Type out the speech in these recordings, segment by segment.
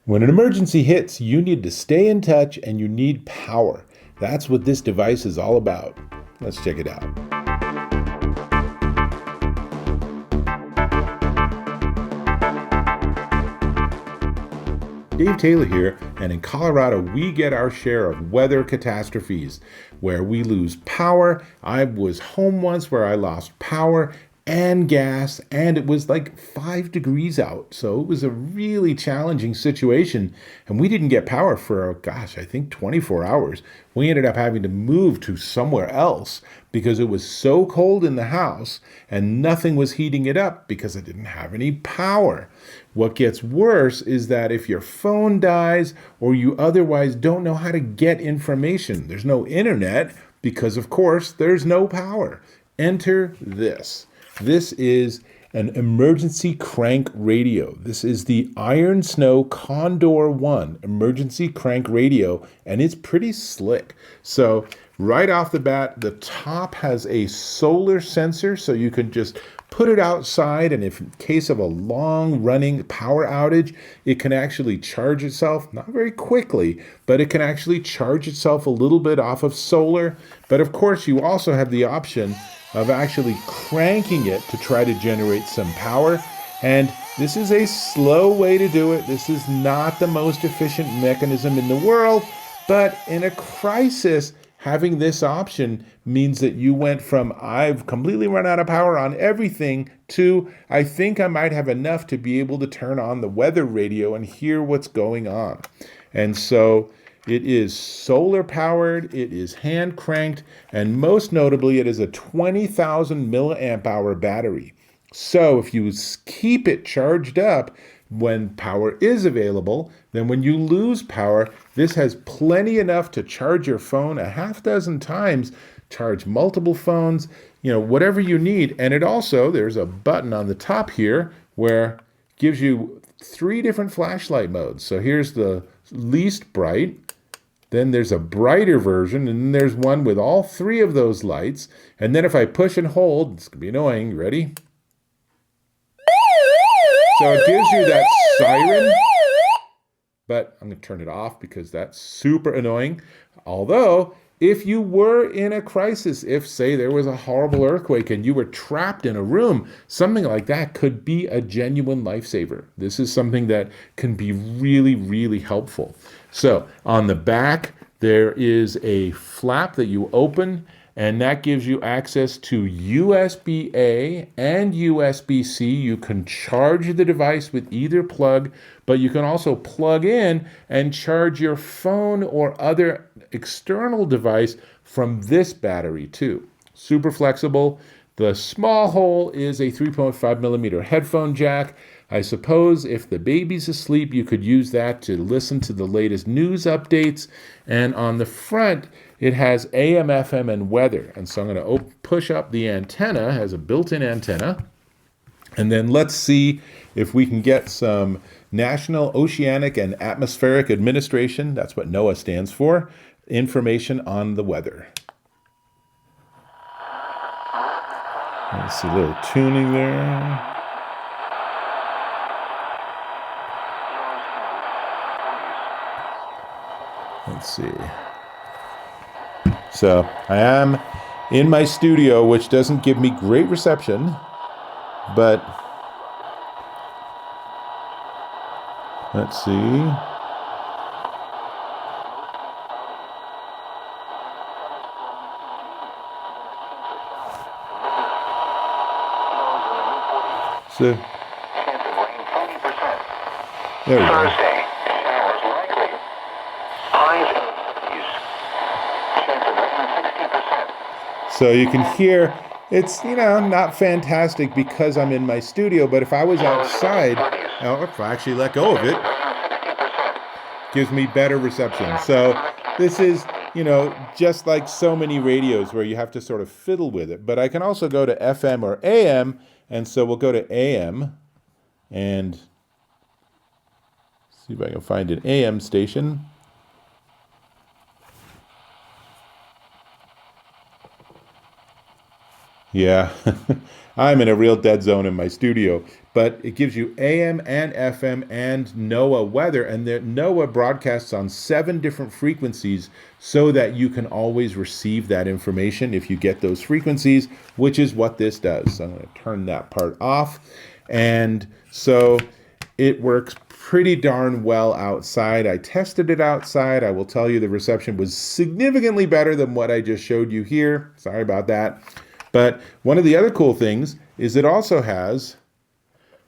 When an emergency hits, you need to stay in touch and you need power. That's what this device is all about. Let's check it out. Dave Taylor here, and in Colorado, we get our share of weather catastrophes where we lose power. I was home once where I lost power and gas, and it was like 5 degrees out. So it was a really challenging situation, and we didn't get power for, I think 24 hours. We ended up having to move to somewhere else because it was so cold in the house and nothing was heating it up because I didn't have any power. What gets worse is that if your phone dies or you otherwise don't know how to get information, there's no internet because, of course, there's no power. Enter this. This is an emergency crank radio. This is the iRonsnow Condor 1 emergency crank radio, and it's pretty slick. So right off the bat, the top has a solar sensor, so you can just put it outside, and if in case of a long running power outage, it can actually charge itself, not very quickly, but it can actually charge itself a little bit off of solar. But of course, you also have the option of actually cranking it to try to generate some power. And this is a slow way to do it. This is not the most efficient mechanism in the world, but in a crisis, having this option means that you went from I've completely run out of power on everything to I think I might have enough to be able to turn on the weather radio and hear what's going on. And so it is solar powered, it is hand cranked, and most notably, it is a 20,000 milliamp hour battery. So if you keep it charged up when power is available, then when you lose power, this has plenty enough to charge your phone a half dozen times, charge multiple phones, whatever you need. And it also, there's a button on the top here where it gives you 3 different flashlight modes. So here's the least bright. Then there's a brighter version, and then there's one with all 3 of those lights. And then if I push and hold, it's going to be annoying. Ready? So it gives you that siren, but I'm going to turn it off because that's super annoying. Although, if you were in a crisis, if, say, there was a horrible earthquake and you were trapped in a room, something like that could be a genuine lifesaver. This is something that can be really, really helpful. So on the back, there is a flap that you open, and that gives you access to USB-A and USB-C. You can charge the device with either plug, but you can also plug in and charge your phone or other external device from this battery too. Super flexible. The small hole is a 3.5 millimeter headphone jack. I suppose if the baby's asleep, you could use that to listen to the latest news updates. And on the front, it has AM, FM, and weather. And so I'm going to push up the antenna, has a built-in antenna. And then let's see if we can get some National Oceanic and Atmospheric Administration, that's what NOAA stands for, information on the weather. Let's see, a little tuning there. Let's see. So I am in my studio, which doesn't give me great reception, but let's see. So there we go. Thursday, showers likely. Highs chance of rain 60%. So you can hear it's, not fantastic because I'm in my studio, but if I was outside, if I actually let go of it, gives me better reception. So this is, just like so many radios where you have to sort of fiddle with it. But I can also go to FM or AM, and so we'll go to AM and see if I can find an AM station. Yeah, I'm in a real dead zone in my studio, but it gives you AM and FM and NOAA weather, and the NOAA broadcasts on 7 different frequencies so that you can always receive that information if you get those frequencies, which is what this does. So I'm going to turn that part off. And so it works pretty darn well outside. I tested it outside. I will tell you the reception was significantly better than what I just showed you here. Sorry about that. But one of the other cool things is it also has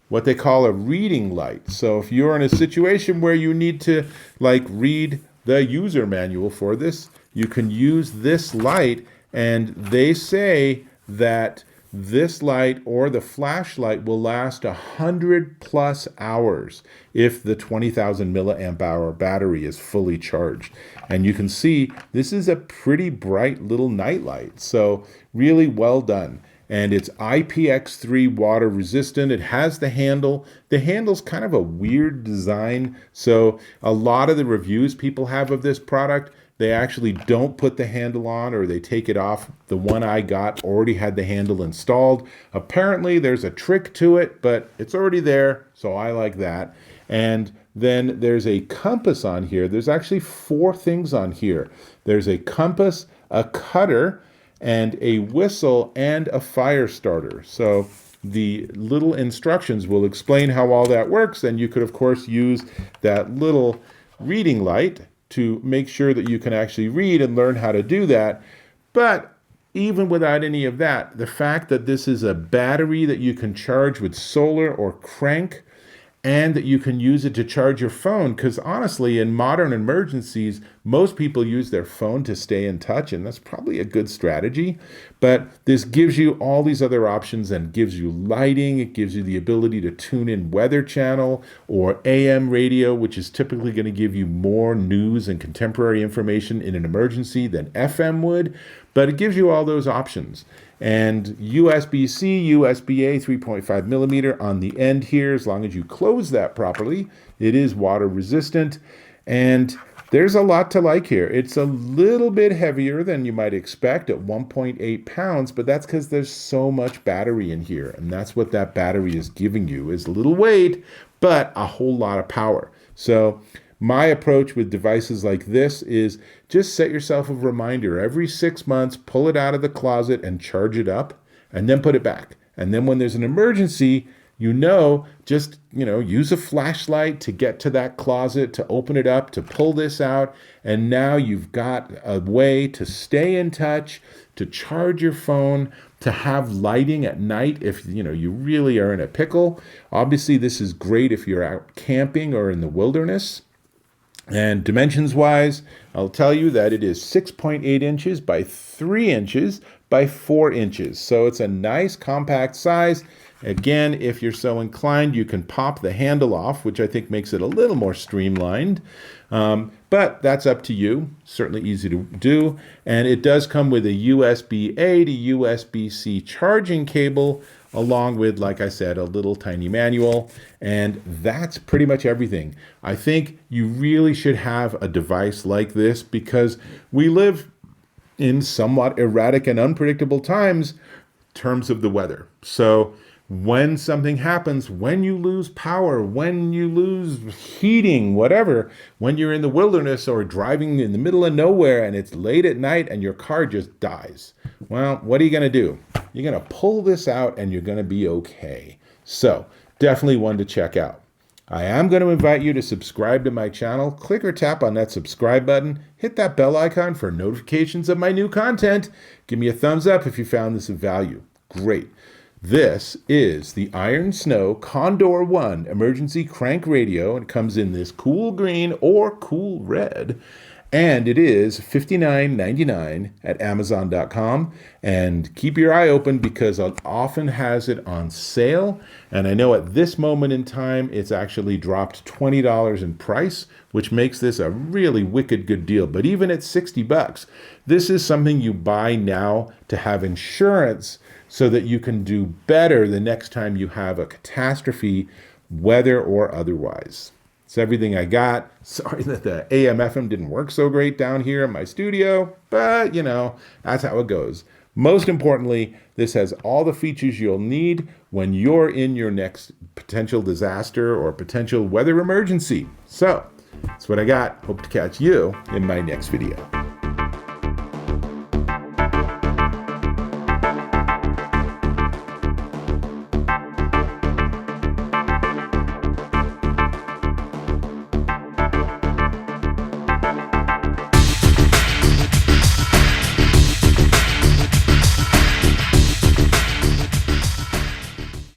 what they call a reading light. So if you're in a situation where you need to like read the user manual for this, you can use this light, and they say that this light or the flashlight will last 100+ hours if the 20,000 milliamp hour battery is fully charged. And you can see this is a pretty bright little night light. So really well done. And it's IPX3 water resistant. It has the handle. The handle's kind of a weird design. So a lot of the reviews people have of this product, they actually don't put the handle on, or they take it off. The one I got already had the handle installed. Apparently there's a trick to it, but it's already there, so I like that. And then there's a compass on here. There's actually 4 things on here. There's a compass, a cutter, and a whistle, and a fire starter. So the little instructions will explain how all that works, and you could of course use that little reading light to make sure that you can actually read and learn how to do that. But even without any of that, the fact that this is a battery that you can charge with solar or crank, and that you can use it to charge your phone, because honestly, in modern emergencies, most people use their phone to stay in touch, and that's probably a good strategy. But this gives you all these other options and gives you lighting. It gives you the ability to tune in Weather Channel or AM radio, which is typically going to give you more news and contemporary information in an emergency than FM would. But it gives you all those options. And USB-C, USB-A 3.5 millimeter on the end here. As long as you close that properly, it is water resistant. And there's a lot to like here. It's a little bit heavier than you might expect at 1.8 pounds, but that's because there's so much battery in here. And that's what that battery is giving you, is a little weight, but a whole lot of power. So my approach with devices like this is just set yourself a reminder. Every 6 months, pull it out of the closet and charge it up, and then put it back. And then when there's an emergency, just use a flashlight to get to that closet, to open it up, to pull this out. And now you've got a way to stay in touch, to charge your phone, to have lighting at night if you really are in a pickle. Obviously, this is great if you're out camping or in the wilderness. And dimensions-wise, I'll tell you that it is 6.8 inches by 3 inches by 4 inches. So it's a nice compact size. Again, if you're so inclined, you can pop the handle off, which I think makes it a little more streamlined. But that's up to you. Certainly easy to do. And it does come with a USB-A to USB-C charging cable, along with, like I said, a little tiny manual. And that's pretty much everything. I think you really should have a device like this, because we live in somewhat erratic and unpredictable times in terms of the weather. So when something happens, when you lose power, when you lose heating, whatever, when you're in the wilderness or driving in the middle of nowhere and it's late at night and your car just dies, well, what are you going to do? You're going to pull this out and you're going to be okay. So definitely one to check out. I am going to invite you to subscribe to my channel. Click or tap on that subscribe button. Hit that bell icon for notifications of my new content. Give me a thumbs up if you found this of value. Great. This is the iRonsnow Condor 1 emergency crank radio. It comes in this cool green or cool red, and it is $59.99 at Amazon.com. And keep your eye open, because it often has it on sale. And I know at this moment in time, it's actually dropped $20 in price, which makes this a really wicked good deal. But even at $60, this is something you buy now to have insurance, so that you can do better the next time you have a catastrophe, weather or otherwise. It's everything I got. Sorry that the AM/FM didn't work so great down here in my studio, but that's how it goes. Most importantly, this has all the features you'll need when you're in your next potential disaster or potential weather emergency. So, that's what I got. Hope to catch you in my next video.